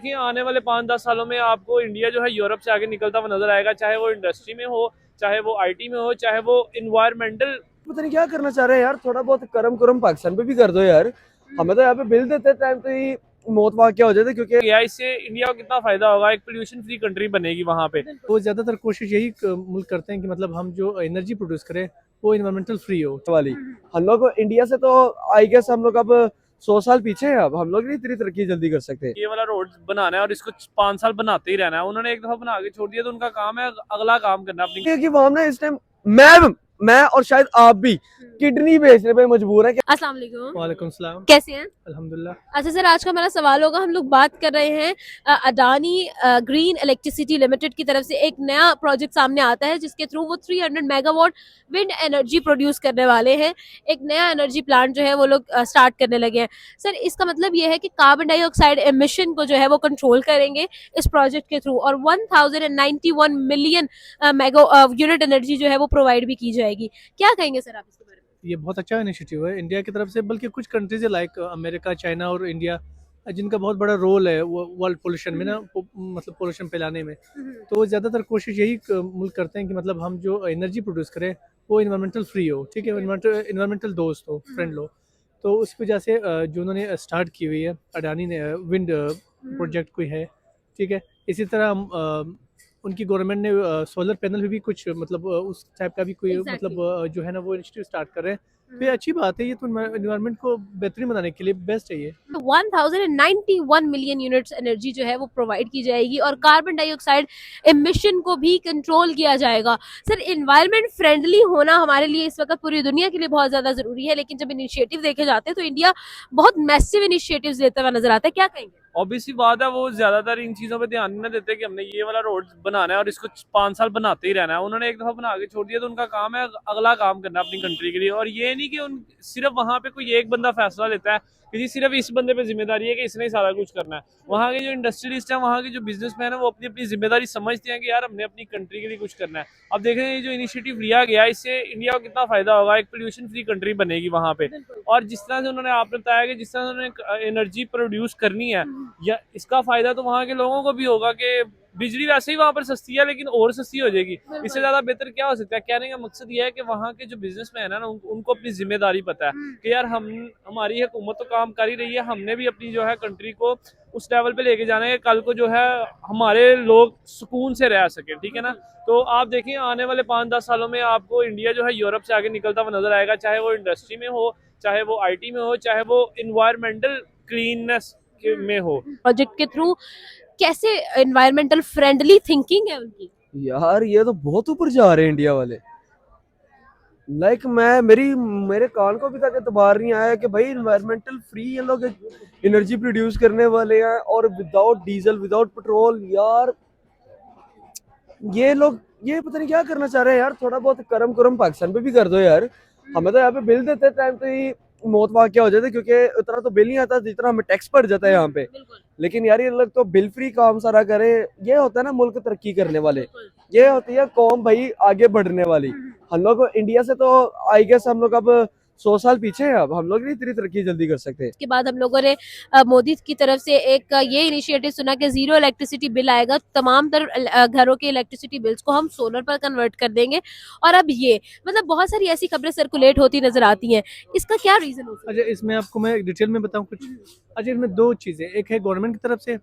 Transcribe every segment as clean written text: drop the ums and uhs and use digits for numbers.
देखिए आने वाले 5-10 सालों में आपको इंडिया जो है यूरोप से आगे निकलता हुआ नजर आएगा, चाहे वो इंडस्ट्री में हो, चाहे वो आईटी में हो, चाहे वो इन्वायरमेंटल। पता नहीं क्या करना चाह रहे हैं यार, थोड़ा बहुत करम कुरम पाकिस्तान पे भी कर दो यार। हमें तो यहाँ पे बिल देते टाइम तो ही मौत वाक़या हो जाते, क्योंकि गया इससे इंडिया को कितना फायदा होगा, एक पोल्यूशन फ्री कंट्री बनेगी वहां पे। वो ज़्यादातर कोशिश यही मुल्क करते हैं कि मतलब हम जो एनर्जी प्रोड्यूस करें वो इन्वायरमेंटल फ्री हो। वाली हम लोग इंडिया से तो आई गेस हम लोग अब 100 साल पीछे हैं। अब हम लोग नहीं इतनी तरक्की जल्दी कर सकते। ये वाला रोड बनाना है और इसको 5 साल बनाते ही रहना है। उन्होंने एक दफा बना के छोड़ दिया तो उनका काम है अगला काम करना अपनी। क्योंकि वहां ना इस टाइम मैं और शायद आप भी किडनी बेचने पे मजबूर है। अस्सलाम वालेकुम। वालेकुम सलाम। कैसे हैं? अल्हम्दुलिल्लाह। अच्छा सर, आज का हमारा सवाल होगा, हम लोग बात कर रहे हैं अडानी ग्रीन इलेक्ट्रिसिटी लिमिटेड की तरफ से एक नया प्रोजेक्ट सामने आता है जिसके थ्रू वो 300 मेगावाट विंड एनर्जी प्रोड्यूस करने वाले हैं। एक नया एनर्जी प्लांट जो है वो लोग स्टार्ट करने लगे हैं। सर, इसका मतलब ये है कि कार्बन डाइऑक्साइड एमिशन को जो है वो कंट्रोल करेंगे इस प्रोजेक्ट के थ्रू, और 1091 मिलियन मेगा यूनिट एनर्जी जो है वो प्रोवाइड भी की जाएगी। क्या कहेंगे सर आप इसके बारे में? ये बहुत अच्छा इनिशिएटिव है इंडिया की तरफ से, बल्कि कुछ कंट्रीज लाइक अमेरिका, चाइना और इंडिया जिनका बहुत बड़ा रोल है वर्ल्ड पोल्यूशन में ना, मतलब पोल्यूशन फैलाने में। तो वो ज़्यादातर कोशिश यही मुल्क करते हैं कि मतलब हम जो एनर्जी प्रोड्यूस करें वो इन्वायरमेंटल फ्री हो, ठीक है, इन्वायरमेंटल दोस्त हो, फ्रेंड हो। तो उस वजह से जो उन्होंने स्टार्ट की हुई है अडानी ने विंड प्रोजेक्ट कोई है, ठीक है। इसी तरह हम उनकी गवर्नमेंट ने सोलर पैनल भी कुछ मतलब उस टाइप का भी कोई Exactly. मतलब जो है ना वो इनिशिएटिव स्टार्ट कर रहे हैं। तो ये अच्छी बात है, ये तो इन्वायरमेंट को बेहतरीन बनाने के लिए बेस्ट है ये। 1091 मिलियन यूनिट्स एनर्जी जो है वो प्रोवाइड की जाएगी और कार्बन डाइऑक्साइड एमिशन को भी कंट्रोल किया जाएगा। सर, एनवायरनमेंट फ्रेंडली होना हमारे लिए इस वक्त पूरी दुनिया के लिए बहुत ज़्यादा ज़रूरी है, लेकिन जब इनिशिएटिव देखे जाते हैं तो इंडिया बहुत मैसिव इनिशिएटिव्स लेता हुआ नजर आता है। क्या कहेंगे? ऑब्वियसली बात है, वो ज्यादातर इन चीजों पे ध्यान नहीं देते कि हमने ये वाला रोड बनाना है और इसको 5 साल बनाते ही रहना है। उन्होंने एक दफा बना के छोड़ दिया तो उनका काम है अगला काम करना अपनी कंट्री के लिए। और ये नहीं कि उन सिर्फ वहां पे कोई एक बंदा फैसला लेता है कि जी सिर्फ इस बंदे पे जिम्मेदारी है कि इसने ही सारा कुछ करना है। वहाँ के जो इंडस्ट्रियलिस्ट हैं, वहाँ के जो बिजनेसमैन है, वो अपनी अपनी जिम्मेदारी समझते हैं कि यार हमने अपनी कंट्री के लिए कुछ करना है। अब देखें ये जो इनिशिएटिव लिया गया इससे इंडिया को कितना फायदा होगा, एक पोल्यूशन फ्री कंट्री बनेगी वहाँ पे। और जिस तरह से उन्होंने आपने बताया कि जिस तरह से उन्होंने एनर्जी प्रोड्यूस करनी है, या इसका फायदा तो वहाँ के लोगों को भी होगा कि बिजली वैसे ही वहाँ पर सस्ती है लेकिन और सस्ती हो जाएगी। इससे ज्यादा बेहतर क्या हो सकता है? कहने का मकसद ये है कि वहाँ के जो बिजनेसमैन है ना, उनको अपनी जिम्मेदारी पता है कि यार हम हमारी हुकूमत तो काम कर ही रही है, हमने भी अपनी जो है कंट्री को उस लेवल पे लेके जाना है कि कल को जो है हमारे लोग सुकून से रह सके, ठीक है ना। तो आप देखिए आने वाले 5-10 सालों में आपको इंडिया जो है यूरोप से आगे निकलता हुआ नजर आएगा, चाहे वो इंडस्ट्री में हो, चाहे वो आईटी में हो, चाहे वो इन्वायरमेंटल क्लीननेस में हो। प्रोजेक्ट के थ्रू कैसे एनवायरमेंटल फ्रेंडली थिंकिंग है उनकी। यार ये तो बहुत ऊपर जा रहे हैं इंडिया वाले। मेरे कान को अभी तक एतबार नहीं आया कि भाई इन्वायरमेंटल फ्री ये लोग एनर्जी प्रोड्यूस करने वाले हैं और विदाउट डीजल विदाउट पेट्रोल। यार ये पता नहीं क्या करना चाह रहे हैं यार, थोड़ा बहुत करम कुरम पाकिस्तान पे भी कर दो यार। हमें तो यहाँ पे बिल देते टाइम तो ही मौत वाक़या हो जाते, क्योंकि उतना तो बिल नहीं आता जितना हमें टैक्स पड़ जाता है यहाँ पे। लेकिन यार ये लोग तो बिल फ्री काम सारा करे। ये होता है ना मुल्क तरक्की करने वाले, ये होती है कौम भाई आगे बढ़ने वाली। हम लोग इंडिया से तो आई गेस हम लोग अब 100 साल पीछे हैं। अब हम लोग नहीं इतनी तरक्की जल्दी कर सकते। उसके बाद हम लोगों ने मोदी की तरफ से एक ये इनिशिएटिव सुना कि जीरो इलेक्ट्रिसिटी बिल आएगा, तमाम घरों के इलेक्ट्रिसिटी बिल्स को हम सोलर पर कन्वर्ट कर देंगे। और अब ये मतलब बहुत सारी ऐसी खबरें सर्कुलेट होती नजर आती हैं, इसका क्या रीजन हो सकता है? अच्छा, इसमें आपको मैं डिटेल में बताऊं कुछ। अच्छा, इसमें दो चीज़ें, एक है गवर्नमेंट की तरफ से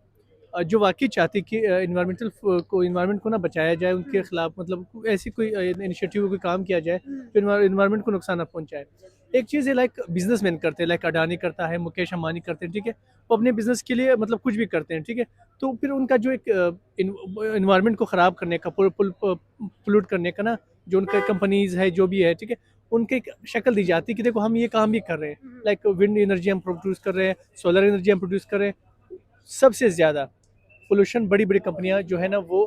जो वाकई चाहती कि इन्वायरमेंट को ना बचाया जाए, उनके खिलाफ मतलब ऐसी कोई इनिशिएटिव कोई काम किया जाए जो इन्वायरमेंट को नुकसान ना पहुंचाए। एक चीज़ है लाइक बिजनेसमैन करते हैं, लाइक अडानी करता है, मुकेश अंबानी करते हैं, ठीक है। वो अपने बिजनेस के लिए मतलब कुछ भी करते हैं, ठीक है। तो फिर उनका जो एक इन्वायरमेंट को ख़राब करने का, पोल्यूट करने का ना, जो उनका कंपनीज है जो भी है, ठीक है, उनके एक शक्ल दी जाती है कि देखो हम ये काम भी कर रहे हैं, लाइक विंड एनर्जी हम प्रोड्यूस कर रहे हैं, सोलर एनर्जी हम प्रोड्यूस कर रहे हैं। सबसे ज़्यादा पोल्यूशन बड़ी बड़ी कंपनियां जो है ना वो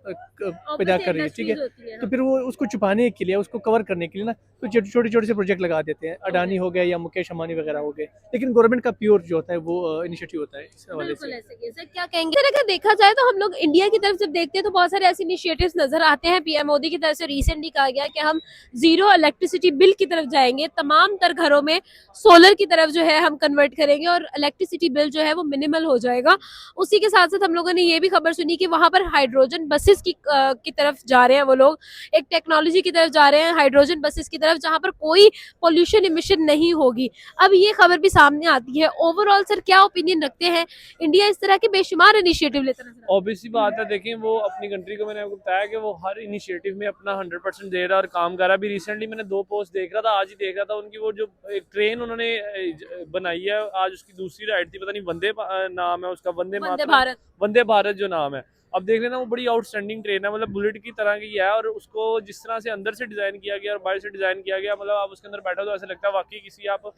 पैदा कर रही है, ठीक है। तो फिर वो उसको छुपाने के लिए, उसको कवर करने के लिए ना तो छोटे छोटे से प्रोजेक्ट लगा देते हैं, अडानी हो गया या मुकेश अंबानी वगैरह हो गए, लेकिन गवर्नमेंट का प्योर जो होता है वो इनिशिएटिव होता है इस हवाले से। सर क्या कहेंगे सर, अगर देखा जाए तो हम लोग इंडिया की तरफ जब देखते हैं तो बहुत सारे ऐसे इनिशिएटिव्स नजर आते हैं। पीएम मोदी की तरफ से रिसेंटली कहा गया कि हम जीरो इलेक्ट्रिसिटी बिल की तरफ जाएंगे, तमाम तर घरों में सोलर की तरफ जो है हम कन्वर्ट करेंगे और इलेक्ट्रिसिटी बिल जो है वो मिनिमल हो जाएगा। उसी के साथ साथ हम लोगों ने ये भी खबर सुनी कि वहां पर हाइड्रोजन बसेस की तरफ जा रहे हैं वो लोग, एक टेक्नोलॉजी की तरफ जा रहे हैं हाइड्रोजन बसेस की तरफ, जहां पर कोई पोल्यूशन इमिशन नहीं होगी। अब ये खबर भी सामने आती है। ओवरऑल सर क्या ओपिनियन रखते हैं, इंडिया इस तरह के बेशुमार इनिशिएटिव लेता नजर आता है? ऑब्वियसली बात है, देखिए वो अपनी कंट्री को, मैंने आपको बताया कि वो हर इनिशिएटिव में अपना 100% दे रहा है और काम कर रहा है। अभी रिसेंटली मैंने 2 पोस्ट देख रहा था, आज ही देख रहा था, उनकी वो जो एक ट्रेन उन्होंने बनाई है, आज उसकी दूसरी राइड थी, पता नहीं नाम है उसका, वंदे भारत जो नाम है। अब देख लेना, वो बड़ी आउटस्टैंडिंग ट्रेन है, मतलब बुलेट की तरह की है, और उसको जिस तरह से अंदर से डिजाइन किया गया और बाहर से डिजाइन किया गया, मतलब आप उसके अंदर बैठो तो ऐसा लगता है वाकई किसी आप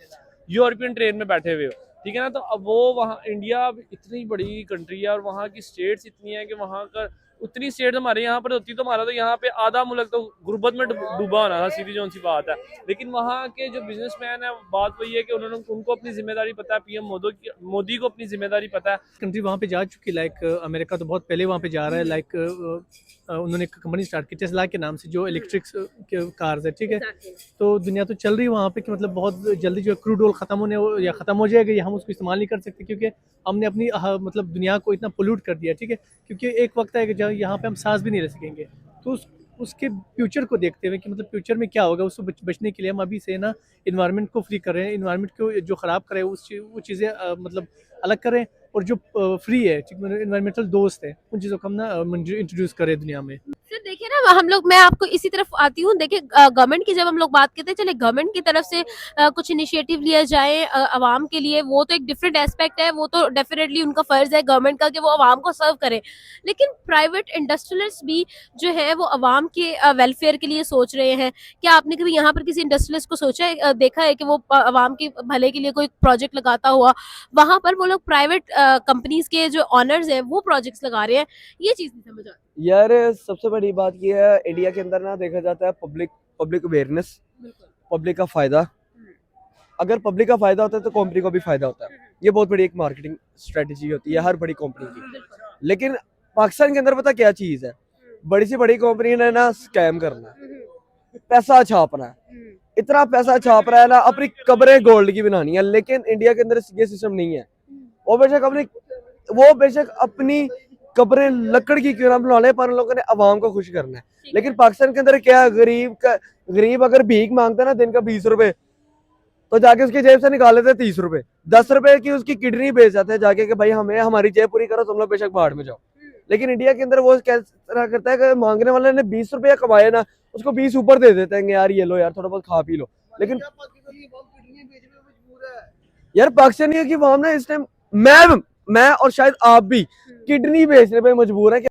यूरोपियन ट्रेन में बैठे हुए हो, ठीक है ना। तो अब वो वहाँ, इंडिया इतनी बड़ी कंट्री है और वहाँ की स्टेट्स इतनी है कि वहाँ का उतनी स्टेट हमारे यहाँ पर होती तो हमारा तो यहाँ पे आधा मुल्क तो गुर्बत में डूबा होना था, सीधी जो सी बात है। लेकिन वहाँ के जो बिजनेसमैन है, बात वही है कि उनको अपनी जिम्मेदारी पता है, पीएम मोदी को अपनी जिम्मेदारी पता है। कंट्री वहाँ पे जा चुकी, लाइक अमेरिका तो बहुत पहले वहाँ पे जा रहा है, लाइक उन्होंने एक कंपनी स्टार्ट की टेस्ला के नाम से जो इलेक्ट्रिक कार्स है, ठीक है। तो दुनिया तो चल रही है वहाँ पे कि मतलब बहुत जल्दी जो क्रूड ऑयल खत्म हो जाएगा, या हम उसको इस्तेमाल नहीं कर सकते क्योंकि हमने अपनी मतलब दुनिया को इतना पोल्यूट कर दिया, ठीक है। क्योंकि एक वक्त है कि जब यहाँ पे हम सांस भी नहीं ले सकेंगे, तो उसके फ्यूचर को देखते हुए कि मतलब फ्यूचर में क्या होगा, उसको बचने के लिए हम अभी से ना इन्वायरमेंट को फ्री कर रहे हैं, इन्वायरमेंट को जो ख़राब करे वो चीज़ें मतलब अलग करें, और जो फ्री है, इन्वायरमेंटल दोस्त है, उन चीज़ों को हम ना इंट्रोड्यूस करें दुनिया में। सर देखिए ना, हम लोग, मैं आपको इसी तरफ आती हूँ। देखिए गवर्नमेंट की जब हम लोग बात करते हैं, चले गवर्नमेंट की तरफ से कुछ इनिशिएटिव लिया जाए आवाम के लिए, वो तो एक डिफरेंट एस्पेक्ट है, वो तो डेफिनेटली उनका फर्ज है गवर्नमेंट का कि वो आवाम को सर्व करे। लेकिन प्राइवेट इंडस्ट्रियलिस्ट भी जो है वो आवाम के वेलफेयर के लिए सोच रहे हैं। क्या आपने कभी यहाँ पर किसी इंडस्ट्रियलिस्ट को सोचा है, देखा है कि वो आवाम के भले के लिए कोई प्रोजेक्ट लगाता हुआ, वहां पर वो लोग प्राइवेट कंपनीज के जो ऑनर्स हैं वो प्रोजेक्ट्स लगा रहे हैं? ये चीज नहीं समझ आती यार। सबसे बड़ी बात ये है, इंडिया के अंदर ना देखा जाता है पब्लिक अवेयरनेस, पब्लिक का फायदा। अगर पब्लिक का फायदा होता है तो कंपनी को भी फायदा होता है। ये बहुत बड़ी एक मार्केटिंग स्ट्रेटजी होती है हर बड़ी कंपनी की। लेकिन पाकिस्तान के अंदर पता क्या चीज है, बड़ी सी बड़ी कंपनी ने ना स्कैम करना है, पैसा छापना है, इतना पैसा छाप रहा है ना, अपनी कब्रें गोल्ड की बनानी है। लेकिन इंडिया के अंदर ये सिस्टम नहीं है। वो बेशक अपनी कब्रें लकड़ की क्यों ना बना ले, पर उन लोगों ने अवाम को खुश करना है। लेकिन पाकिस्तान के अंदर क्या, गरीब अगर भीख मांगता है ना दिन का 20 रुपए, तो जाके उसकी जेब से निकाल लेते 30 रुपए, 10 रुपए की उसकी किडनी बेच जाते हैं जाके कि भाई हमें हमारी जेब पूरी करो, तुम लोग बेशक बाहर में जाओ। लेकिन इंडिया के अंदर वो क्या तरह करता है कि मांगने वाले ने 20 रुपया कमाए ना, उसको 20 ऊपर दे देते हैं, यार ये लो यार थोड़ा बहुत खा पी लो। लेकिन यार पाकिस्तानी की अवाम ना इस टाइम, मैं और शायद आप भी किडनी बेचने पे मजबूर है।